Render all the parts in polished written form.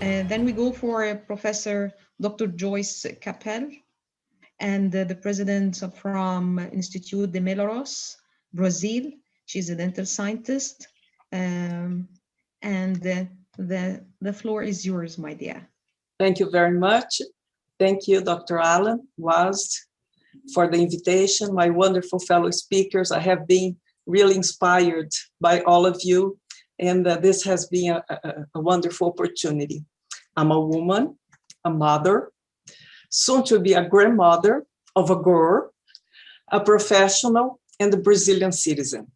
Then we go for Professor Dr. Joyce Capelli, and the president from Instituto de Melhores, Brazil. She's a dental scientist. And the floor is yours, my dear. Thank you very much. Thank you, Dr. Alan Was, for the invitation. My wonderful fellow speakers, I have been really inspired by all of you, and this has been a wonderful opportunity. I'm a woman, a mother, soon to be a grandmother of a girl, a professional, and a Brazilian citizen.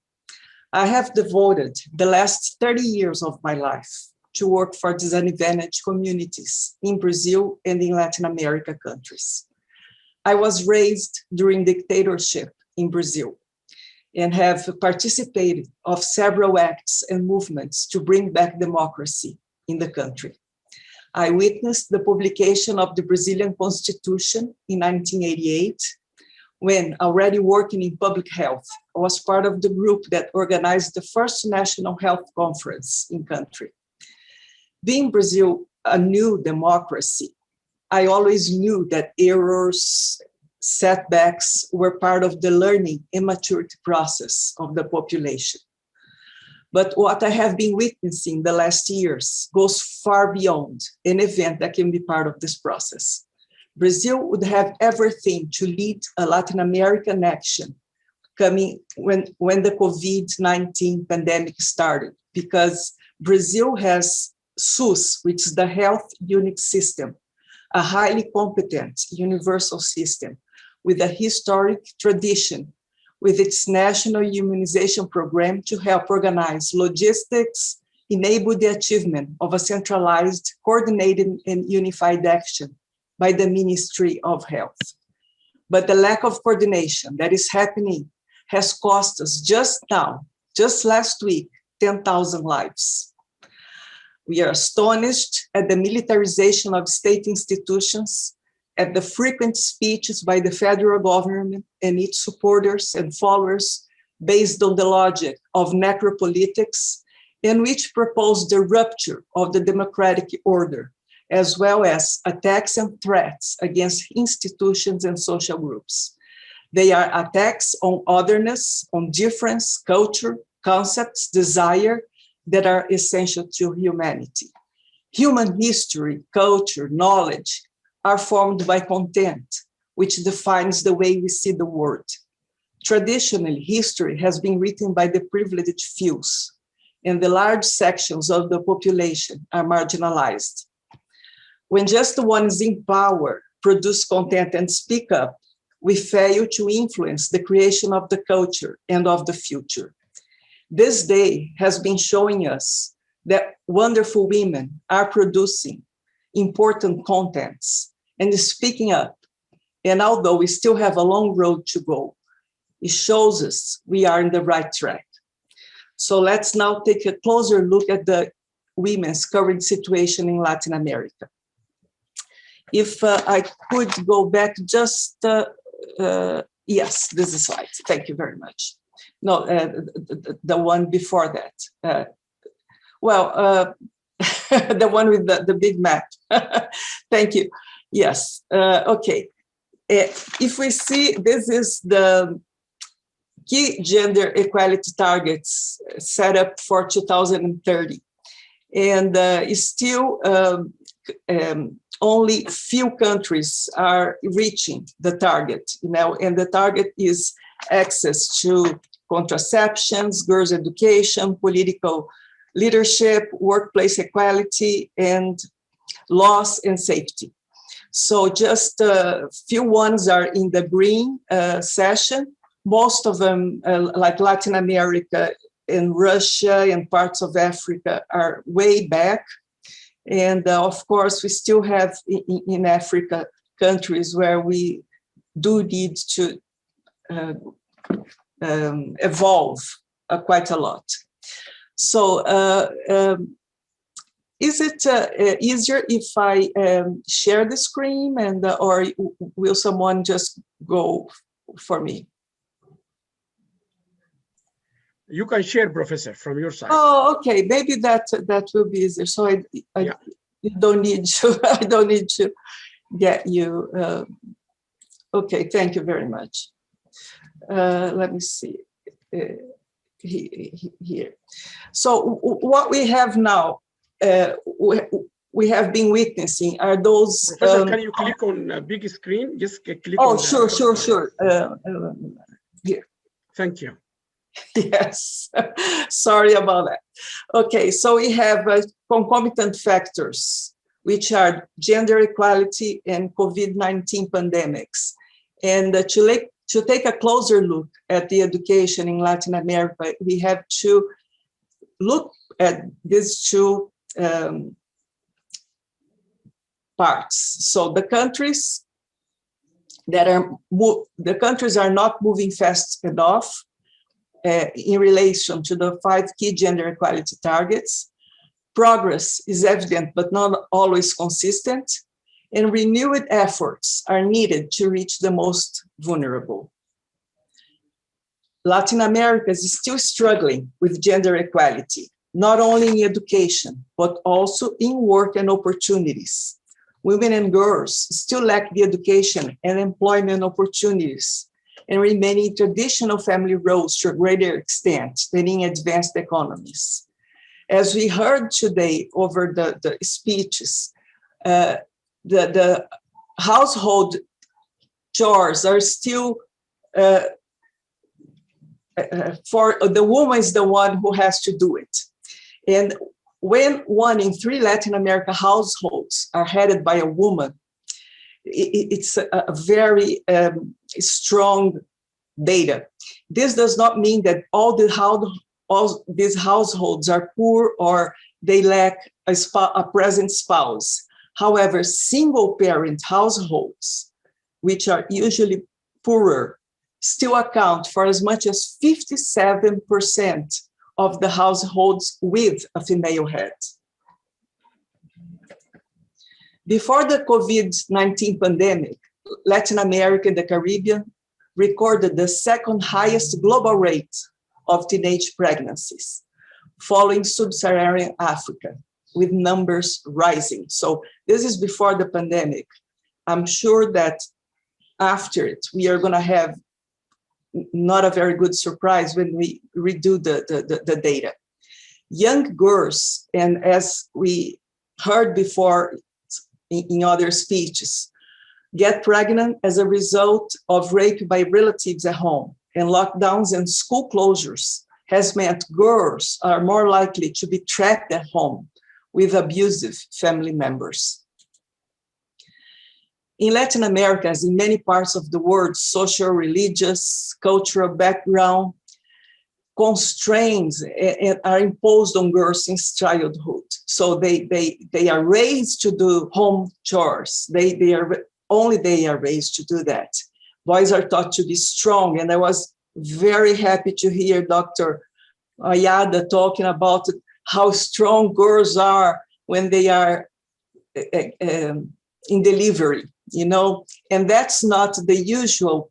I have devoted the last 30 years of my life to work for disadvantaged communities in Brazil and in Latin America countries. I was raised during dictatorship in Brazil and have participated of several acts and movements to bring back democracy in the country. I witnessed the publication of the Brazilian Constitution in 1988, when, already working in public health, I was part of the group that organized the first national health conference in country. Being Brazil a new democracy, I always knew that errors, setbacks were part of the learning and maturity process of the population. But what I have been witnessing the last years goes far beyond an event that can be part of this process. Brazil would have everything to lead a Latin American action coming when the COVID-19 pandemic started, because Brazil has SUS, which is the health unit system, a highly competent universal system with a historic tradition with its national immunization program to help organize logistics, enable the achievement of a centralized, coordinated, and unified action by the Ministry of Health. But the lack of coordination that is happening has cost us just now, just last week, 10,000 lives. We are astonished at the militarization of state institutions, at the frequent speeches by the federal government and its supporters and followers based on the logic of necropolitics, in which propose the rupture of the democratic order, as well as attacks and threats against institutions and social groups. They are attacks on otherness, on difference, culture, concepts, desire that are essential to humanity. Human history, culture, knowledge are formed by content, which defines the way we see the world. Traditionally, history has been written by the privileged few, and the large sections of the population are marginalized. When just the ones in power produce content and speak up, we fail to influence the creation of the culture and of the future. This day has been showing us that wonderful women are producing important contents and speaking up. And although we still have a long road to go, it shows us we are in the right track. So let's now take a closer look at the women's current situation in Latin America. If I could go back just, yes, this is right. Thank you very much. No, the one before that. The one with the big map. Thank you. Yes, okay. If we see, this is the key gender equality targets set up for 2030. And still only few countries are reaching the target, and the target is access to contraceptions, girls' education, political leadership, workplace equality, and laws and safety. So just a few ones are in the green session. Most of them, like Latin America and Russia and parts of Africa, are way back. And of course, we still have in Africa countries where we do need to evolve quite a lot. So is it easier if I share the screen, and or will someone just go for me? You can share, Professor, from your side. Oh, okay. Maybe that will be easier. So Yeah. You don't need to, I don't need to get you. Okay, thank you very much. Let me see here. So what we have now, we have been witnessing are those. Professor, can you click on big screen? Just click oh, on sure, sure, sure. Here. Thank you. Yes, sorry about that. Okay, so we have concomitant factors, which are gender equality and COVID-19 pandemics. And to take a closer look at the education in Latin America, we have to look at these two parts. So the countries are not moving fast enough in relation to the 5 key gender equality targets. Progress is evident, but not always consistent, and renewed efforts are needed to reach the most vulnerable. Latin America is still struggling with gender equality, not only in education, but also in work and opportunities. Women and girls still lack the education and employment opportunities and remain in traditional family roles to a greater extent than in advanced economies. As we heard today over the speeches, the household chores are still, for the woman is the one who has to do it. And when 1 in 3 Latin America households are headed by a woman, it's a very strong data. This does not mean that all these households are poor or they lack a present spouse. However, single parent households, which are usually poorer, still account for as much as 57% of the households with a female head. Before the COVID-19 pandemic, Latin America and the Caribbean recorded the 2nd highest global rate of teenage pregnancies, following sub-Saharan Africa, with numbers rising. So this is before the pandemic. I'm sure that after it, we are going to have not a very good surprise when we redo the data. Young girls, and as we heard before in other speeches, get pregnant as a result of rape by relatives at home, and lockdowns and school closures has meant girls are more likely to be trapped at home with abusive family members. In Latin America, as in many parts of the world, social, religious, cultural background constraints are imposed on girls since childhood. So they are raised to do home chores. They are raised to do that. Boys are taught to be strong. And I was very happy to hear Dr. Ayada talking about how strong girls are when they are in delivery, you know, and that's not the usual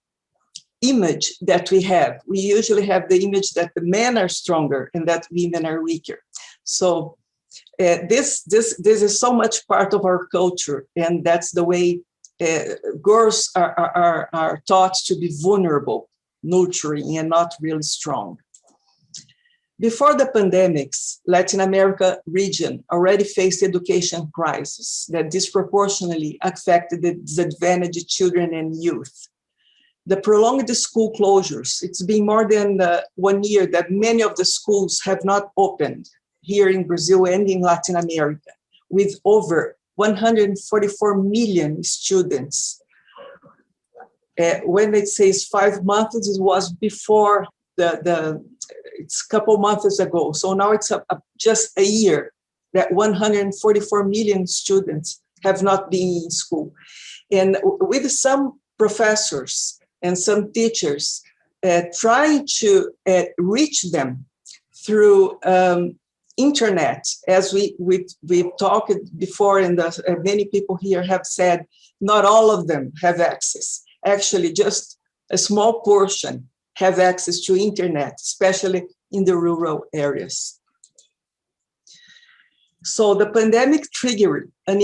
image that we have. We usually have the image that the men are stronger and that women are weaker. So this is so much part of our culture, and that's the way girls are taught to be vulnerable, nurturing, and not really strong. Before the pandemics, Latin America region already faced education crisis that disproportionately affected the disadvantaged children and youth. The prolonged school closures, it's been more than 1 year that many of the schools have not opened here in Brazil and in Latin America, with over 144 million students. When it says 5 months, it was before it's a couple months ago. So now it's just a year that 144 million students have not been in school. And with some professors and some teachers trying to reach them through internet, as we talked before, and many people here have said, not all of them have access. Actually, just a small portion have access to internet, especially in the rural areas. So the pandemic triggered an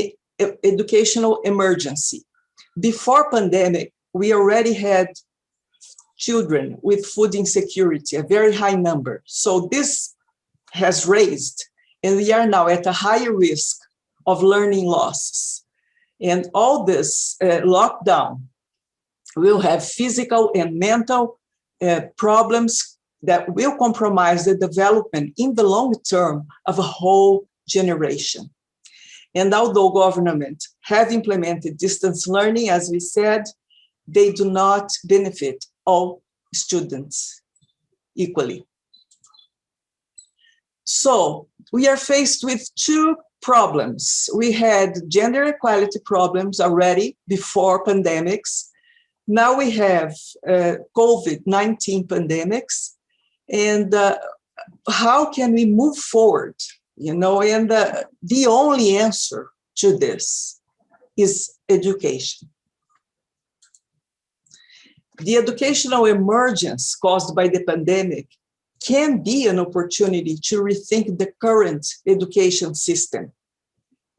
educational emergency. Before pandemic, we already had children with food insecurity, a very high number. So this has raised, and we are now at a higher risk of learning losses. And all this lockdown will have physical and mental problems that will compromise the development in the long term of a whole generation. And although government have implemented distance learning, as we said, they do not benefit all students equally. So we are faced with two problems. We had gender equality problems already before pandemics. Now we have COVID-19 pandemics. And how can we move forward? You know, and the only answer to this is education. The educational emergence caused by the pandemic can be an opportunity to rethink the current education system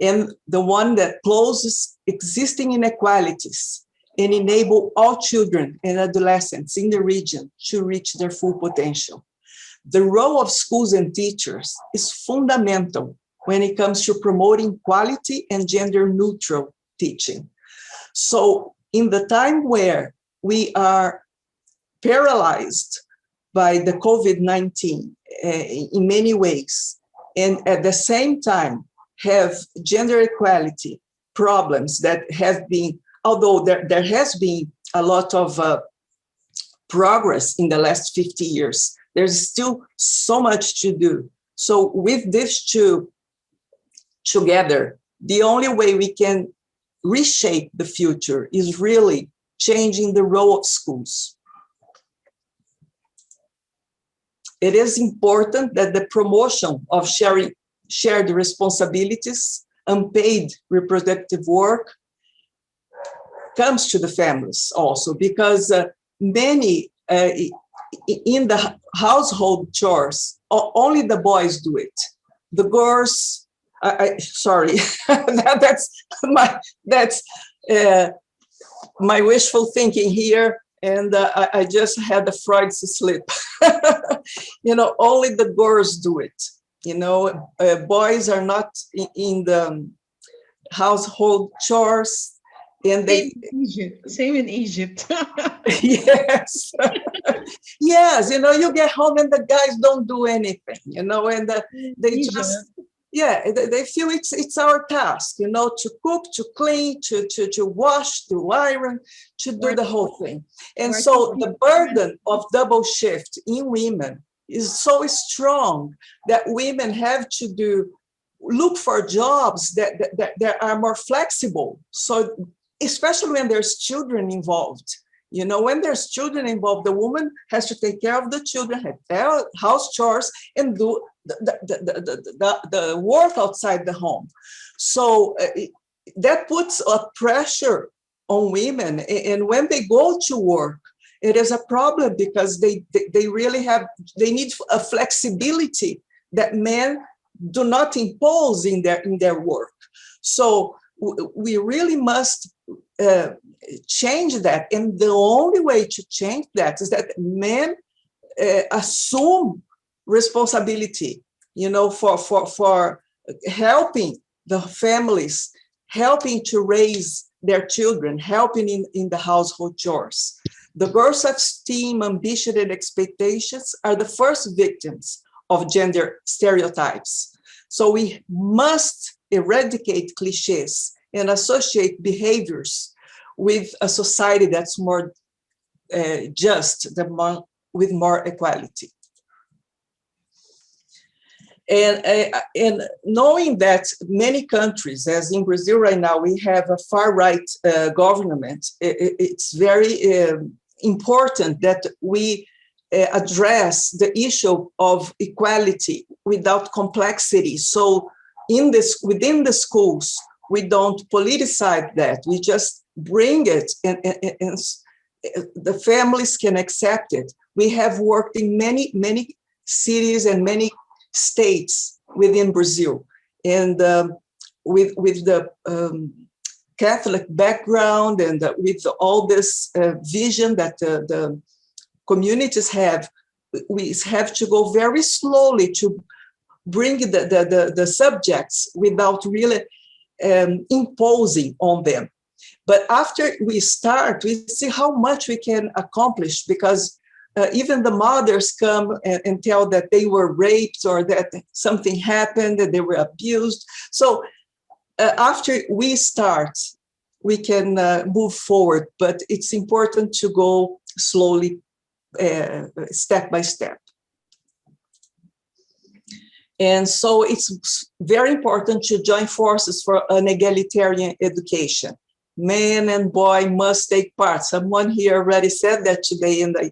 and the one that closes existing inequalities and enable all children and adolescents in the region to reach their full potential. The role of schools and teachers is fundamental when it comes to promoting quality and gender-neutral teaching. So in the time where we are paralyzed by the COVID-19 in many ways, and at the same time have gender equality problems that have been, although there has been a lot of progress in the last 50 years, there's still so much to do. So with these two together, the only way we can reshape the future is really changing the role of schools. It is important that the promotion of shared responsibilities, unpaid reproductive work, comes to the families also, because many in the household chores, only the boys do it. The girls, sorry, that's my wishful thinking here, and I just had a Freud's slip. You know, only the girls do it. You know, boys are not in the household chores. And same in Egypt. Yes. Yes, you know, you get home and the guys don't do anything, you know, and they just, yeah, they feel it's our task, you know, to cook, to clean, to wash, to iron, to do the whole thing. And so the burden of double shift in women is so strong that women have to look for jobs that are more flexible. So especially when there's children involved. You know, when there's children involved, the woman has to take care of the children, have house chores, and do the work outside the home. So that puts a pressure on women. And when they go to work, it is a problem because they really need a flexibility that men do not impose in their work. So we really must change that, and the only way to change that is that men assume responsibility, you know, for helping the families, helping to raise their children, helping in the household chores. The girls' self-esteem, ambition, and expectations are the first victims of gender stereotypes. So we must eradicate cliches and associate behaviors with a society that's more just, with more equality. And knowing that many countries, as in Brazil right now, we have a far-right government, it's very important that we address the issue of equality without complexity. So within the schools, we don't politicize that. We just bring it, and the families can accept it. We have worked in many cities and many states within Brazil. And with the Catholic background and with all this vision that the communities have, we have to go very slowly to bring the subjects without really imposing on them. But after we start, we see how much we can accomplish, because even the mothers come and tell that they were raped or that something happened, that they were abused. So after we start, we can move forward, but it's important to go slowly, step by step. And so it's very important to join forces for an egalitarian education. Man and boy must take part. Someone here already said that today, and I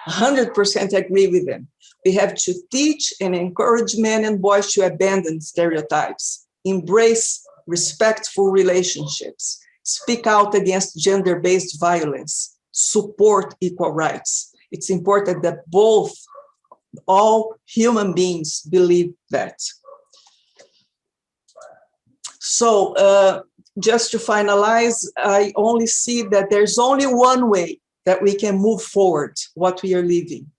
100% agree with them. We have to teach and encourage men and boys to abandon stereotypes, embrace respectful relationships, speak out against gender-based violence, support equal rights. It's important that all human beings believe that. So just to finalize, I only see that there's only one way that we can move forward what we are living.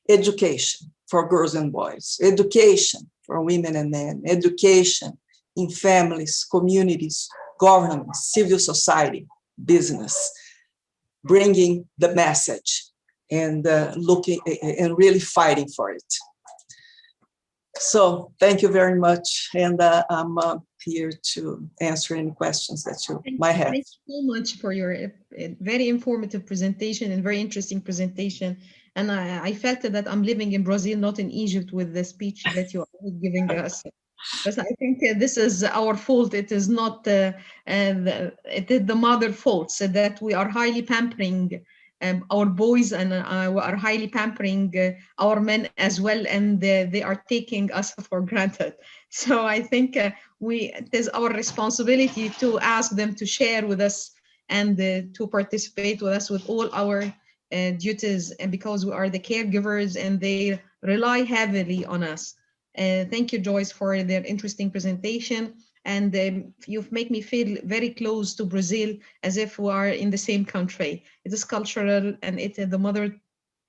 Education for girls and boys, education for women and men, education in families, communities, governments, civil society, business, bringing the message and looking and really fighting for it. So thank you very much, and I'm here to answer any questions that you might have. Thank you so much for your very informative presentation and very interesting presentation. And I felt that I'm living in Brazil, not in Egypt, with the speech that you are giving us. But I think this is our fault. It is not it is the mother fault, so that we are highly pampering our boys, and we are highly pampering our men as well, and they are taking us for granted. So I think it is our responsibility to ask them to share with us and to participate with us with all our duties, and because we are the caregivers and they rely heavily on us. Thank you, Joyce, for their interesting presentation. And you've made me feel very close to Brazil, as if we are in the same country. It is cultural, and it is the mother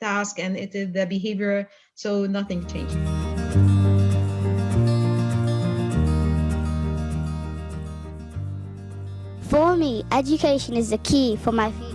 task, and it is the behavior, so nothing changed. For me, education is the key for my future.